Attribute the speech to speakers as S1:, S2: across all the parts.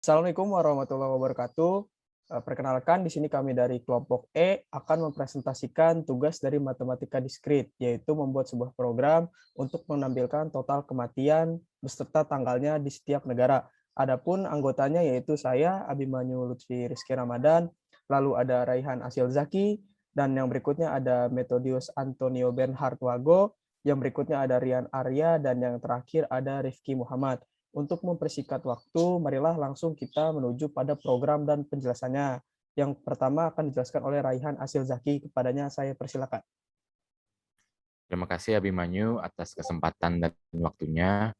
S1: Assalamualaikum warahmatullahi wabarakatuh. Perkenalkan, di sini kami dari kelompok E akan mempresentasikan tugas dari matematika diskrit, yaitu membuat sebuah program untuk menampilkan total kematian beserta tanggalnya di setiap negara. Adapun anggotanya yaitu saya, Abimanyu Lutfi Rizky Ramadan, lalu ada Raihan Asil Zaki, dan yang berikutnya ada Metodius Antonio Bernhard Wago, yang berikutnya ada Rian Arya, dan yang terakhir ada Rifki Muhammad. Untuk mempersingkat waktu, marilah langsung kita menuju pada program dan penjelasannya. Yang pertama akan dijelaskan oleh Raihan Asil Zaki. Kepadanya saya persilakan.
S2: Terima kasih Abimanyu atas kesempatan dan waktunya.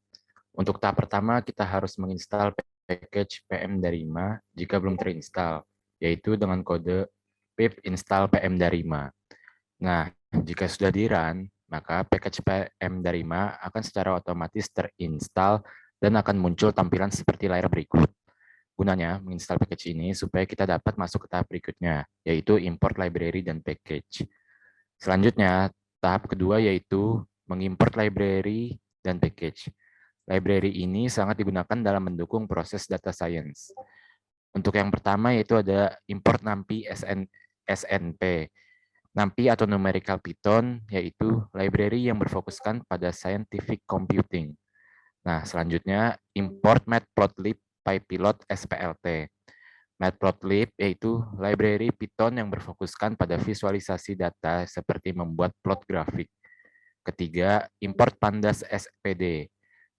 S2: Untuk tahap pertama, kita harus menginstal package pmdarima jika belum terinstall, yaitu dengan kode pip install pmdarima. Nah, jika sudah di-run, maka package pmdarima akan secara otomatis terinstall dan akan muncul tampilan seperti layar berikut. Gunanya menginstal package ini supaya kita dapat masuk ke tahap berikutnya, yaitu import library dan package. Selanjutnya, tahap kedua yaitu mengimport library dan package. Library ini sangat digunakan dalam mendukung proses data science. Untuk yang pertama yaitu ada import NumPy SNP. NumPy atau Numerical Python yaitu library yang berfokuskan pada scientific computing. Nah, selanjutnya import Matplotlib PyPilot SPLT. Matplotlib yaitu library Python yang berfokuskan pada visualisasi data seperti membuat plot grafik. Ketiga, import Pandas SPD.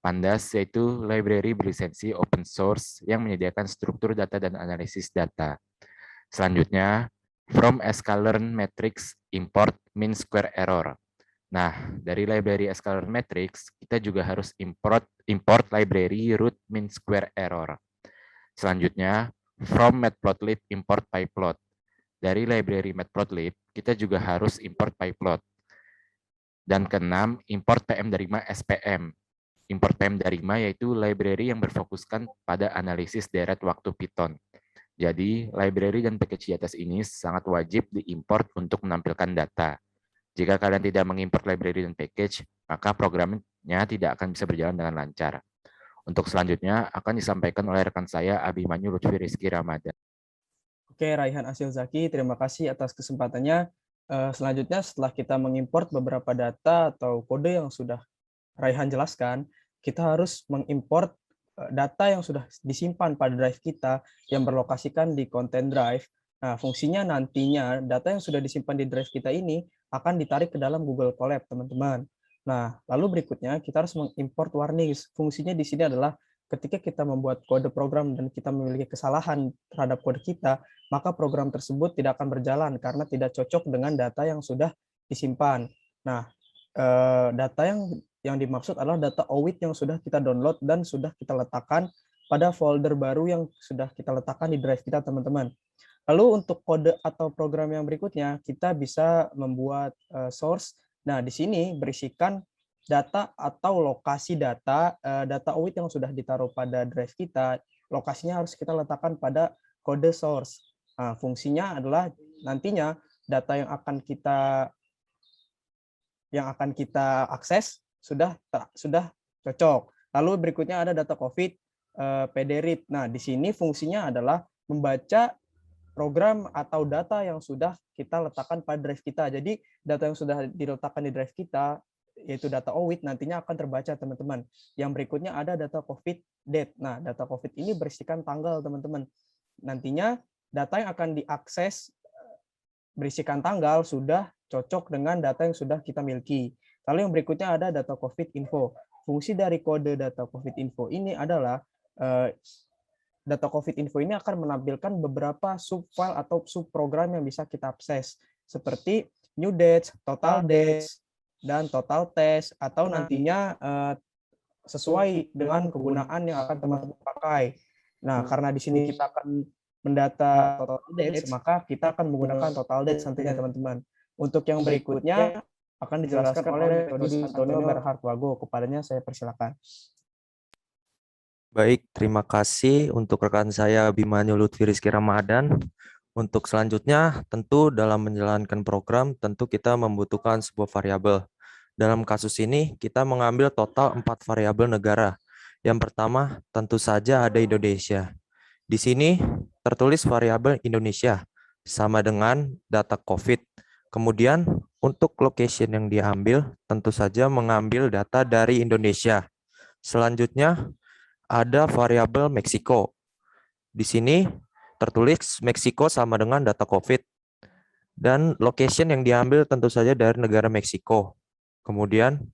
S2: Pandas yaitu library berlisensi open source yang menyediakan struktur data dan analisis data. Selanjutnya, from sklearn matrix import mean square error. Nah, dari library sklearn matrix, kita juga harus import library root mean square error. Selanjutnya, from matplotlib import pyplot. Dari library matplotlib, kita juga harus import pyplot. Dan keenam, import pmdarima SPM. Import pmdarima yaitu library yang berfokuskan pada analisis deret waktu Python. Jadi, library dan package di atas ini sangat wajib diimport untuk menampilkan data. Jika kalian tidak mengimport library dan package, maka programnya tidak akan bisa berjalan dengan lancar. Untuk selanjutnya akan disampaikan oleh rekan saya Abimanyu Lutfi Rizky Ramadan.
S1: Oke, Raihan Asil Zaki, terima kasih atas kesempatannya. Selanjutnya, setelah kita mengimport beberapa data atau kode yang sudah Raihan jelaskan, kita harus mengimport data yang sudah disimpan pada drive kita yang berlokasikan di content drive. Nah, fungsinya nantinya data yang sudah disimpan di drive kita ini akan ditarik ke dalam Google Colab, teman-teman. Nah, lalu berikutnya kita harus mengimport warnings. Fungsinya di sini adalah ketika kita membuat kode program dan kita memiliki kesalahan terhadap kode kita, maka program tersebut tidak akan berjalan karena tidak cocok dengan data yang sudah disimpan. Nah, data yang dimaksud adalah data OWIT yang sudah kita download dan sudah kita letakkan pada folder baru yang sudah kita letakkan di drive kita, teman-teman. Lalu untuk kode atau program yang berikutnya, kita bisa membuat source. Nah, di sini berisikan data atau lokasi data, data OWIT yang sudah ditaruh pada drive kita, lokasinya harus kita letakkan pada kode source. Nah, fungsinya adalah nantinya data yang akan kita akses sudah cocok. Lalu berikutnya ada data COVID PDRead. Nah, di sini fungsinya adalah membaca program atau data yang sudah kita letakkan pada drive kita. Jadi data yang sudah diletakkan di drive kita, yaitu data OWIT, nantinya akan terbaca, teman-teman. Yang berikutnya ada data COVID date. Nah, data COVID ini berisikan tanggal, teman-teman. Nantinya data yang akan diakses berisikan tanggal sudah cocok dengan data yang sudah kita miliki. Lalu yang berikutnya ada data COVID info. Fungsi dari kode data COVID info ini adalah data COVID info ini akan menampilkan beberapa subfile atau subprogram yang bisa kita akses, seperti new dates, total dates, dan total test, atau nantinya sesuai dengan kegunaan yang akan teman-teman pakai. Nah, karena di sini kita akan mendata total dates, maka kita akan menggunakan total dates nantinya, teman-teman. Untuk yang berikutnya akan dijelaskan oleh Metodius Antonio Bernhard Wago. Kepadanya saya persilakan.
S3: Baik, terima kasih untuk rekan saya Abimanyu Lutfi Rizky Ramadan. Untuk selanjutnya, tentu dalam menjalankan program, tentu kita membutuhkan sebuah variabel. Dalam kasus ini, kita mengambil total 4 variabel negara. Yang pertama, tentu saja ada Indonesia. Di sini tertulis variabel Indonesia sama dengan data COVID. Kemudian untuk location yang diambil tentu saja mengambil data dari Indonesia. Selanjutnya ada variabel Meksiko. Di sini tertulis Meksiko sama dengan data COVID. Dan location yang diambil tentu saja dari negara Meksiko. Kemudian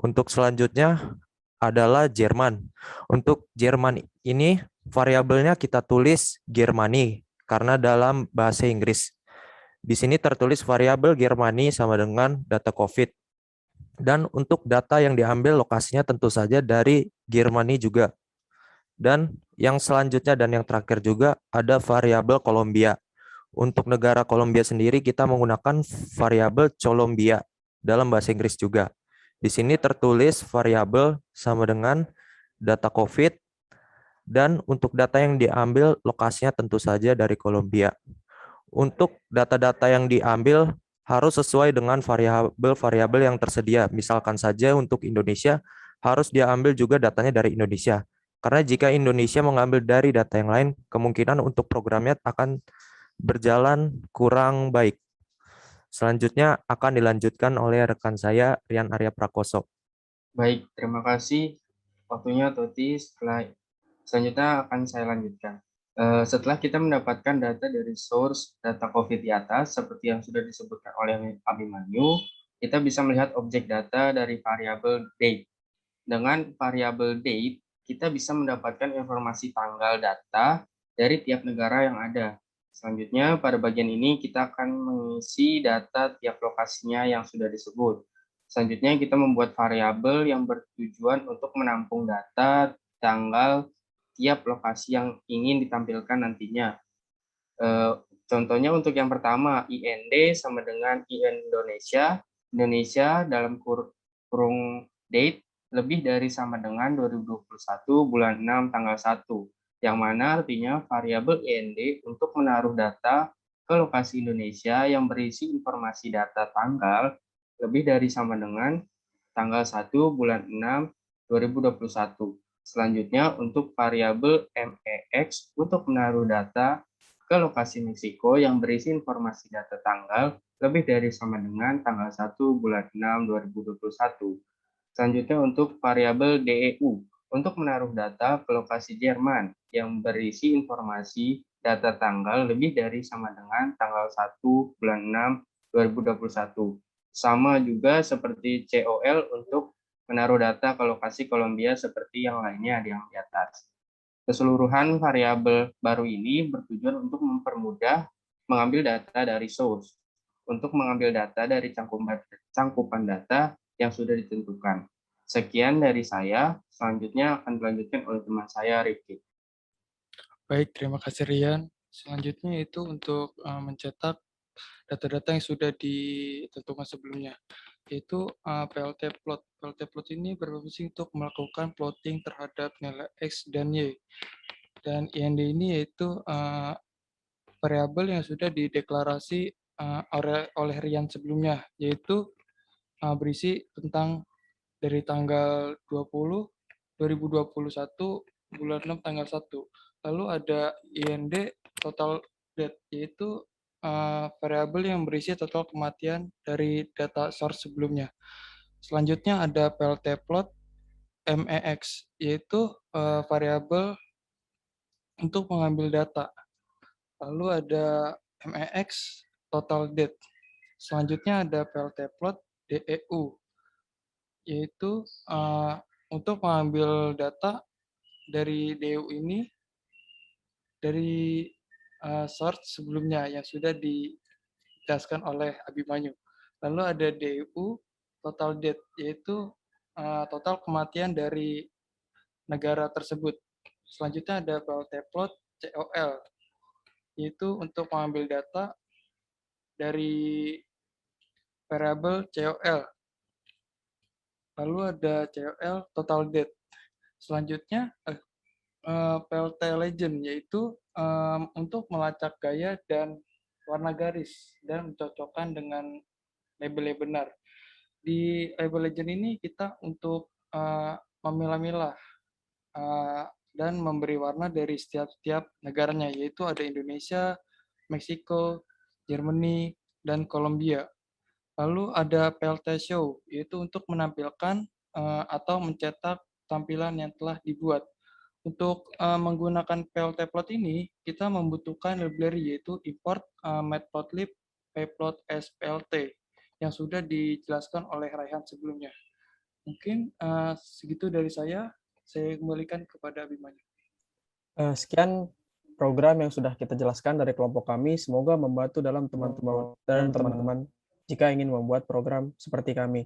S3: untuk selanjutnya adalah Jerman. Untuk Jerman ini variabelnya kita tulis Germany karena dalam bahasa Inggris. Di sini tertulis variabel Germany sama dengan data COVID. Dan untuk data yang diambil lokasinya tentu saja dari Germany juga. Dan yang selanjutnya dan yang terakhir juga ada variabel Kolombia. Untuk negara Kolombia sendiri kita menggunakan variabel Colombia dalam bahasa Inggris juga. Di sini tertulis variabel sama dengan data COVID dan untuk data yang diambil lokasinya tentu saja dari Kolombia. Untuk data-data yang diambil harus sesuai dengan variabel-variabel yang tersedia. Misalkan saja untuk Indonesia harus diambil juga datanya dari Indonesia. Karena jika Indonesia mengambil dari data yang lain, kemungkinan untuk programnya akan berjalan kurang baik. Selanjutnya akan dilanjutkan oleh rekan saya, Rian Arya Prakoso.
S4: Baik, terima kasih waktunya Toti. Selanjutnya akan saya lanjutkan. Setelah kita mendapatkan data dari source data COVID di atas, seperti yang sudah disebutkan oleh Abimanyu, kita bisa melihat objek data dari variabel date. Dengan variabel date, kita bisa mendapatkan informasi tanggal data dari tiap negara yang ada. Selanjutnya, pada bagian ini kita akan mengisi data tiap lokasinya yang sudah disebut. Selanjutnya, kita membuat variabel yang bertujuan untuk menampung data tanggal tiap lokasi yang ingin ditampilkan nantinya. Contohnya untuk yang pertama, IND sama dengan IN Indonesia. Indonesia dalam kurung date lebih dari sama dengan 2021 bulan 6 tanggal 1. Yang mana artinya variabel IND untuk menaruh data ke lokasi Indonesia yang berisi informasi data tanggal lebih dari sama dengan tanggal 1 bulan 6 2021. Selanjutnya untuk variabel MEX untuk menaruh data ke lokasi Meksiko yang berisi informasi data tanggal lebih dari sama dengan tanggal 1 bulan 6 2021. Selanjutnya untuk variabel DEU untuk menaruh data ke lokasi Jerman yang berisi informasi data tanggal lebih dari sama dengan tanggal 1 bulan 6 2021. Sama juga seperti COL untuk menaruh data ke lokasi Kolombia seperti yang lainnya yang di atas. Keseluruhan variabel baru ini bertujuan untuk mempermudah mengambil data dari source, untuk mengambil data dari cangkupan data yang sudah ditentukan. Sekian dari saya, selanjutnya akan dilanjutkan oleh teman saya, Rifki.
S5: Baik, terima kasih Rian. Selanjutnya itu untuk mencetak data-data yang sudah ditentukan sebelumnya, yaitu PLT plot. PLT plot ini berfungsi untuk melakukan plotting terhadap nilai X dan Y. Dan IND ini yaitu variabel yang sudah dideklarasi oleh Rian sebelumnya, yaitu berisi tentang dari tanggal 2021 bulan 6 tanggal 1. Lalu ada IND total death, yaitu variabel yang berisi total kematian dari data source sebelumnya. Selanjutnya ada PLT plot MEX, yaitu variabel untuk mengambil data. Lalu ada MEX total death. Selanjutnya ada PLT plot DEU, yaitu untuk mengambil data dari DEU ini dari source sebelumnya yang sudah dijelaskan oleh Abimanyu. Lalu ada DEU total death, yaitu total kematian dari negara tersebut. Selanjutnya ada PLT plot COL, yaitu untuk mengambil data dari variabel COL. Lalu ada COL total death. Selanjutnya PLT legend, yaitu untuk melacak gaya dan warna garis dan mencocokkan dengan label yang benar. Di label legend ini kita untuk memilah-milah dan memberi warna dari setiap negaranya, yaitu ada Indonesia, Meksiko, Germany, dan Kolombia. Lalu ada PLT Show, yaitu untuk menampilkan atau mencetak tampilan yang telah dibuat. Untuk menggunakan PLT plot ini, kita membutuhkan library yaitu import matplotlib pyplot SPLT yang sudah dijelaskan oleh Raihan sebelumnya. Mungkin segitu dari saya kembalikan kepada Abimanyu.
S1: Sekian program yang sudah kita jelaskan dari kelompok kami. Semoga membantu dalam teman-teman jika ingin membuat program seperti kami.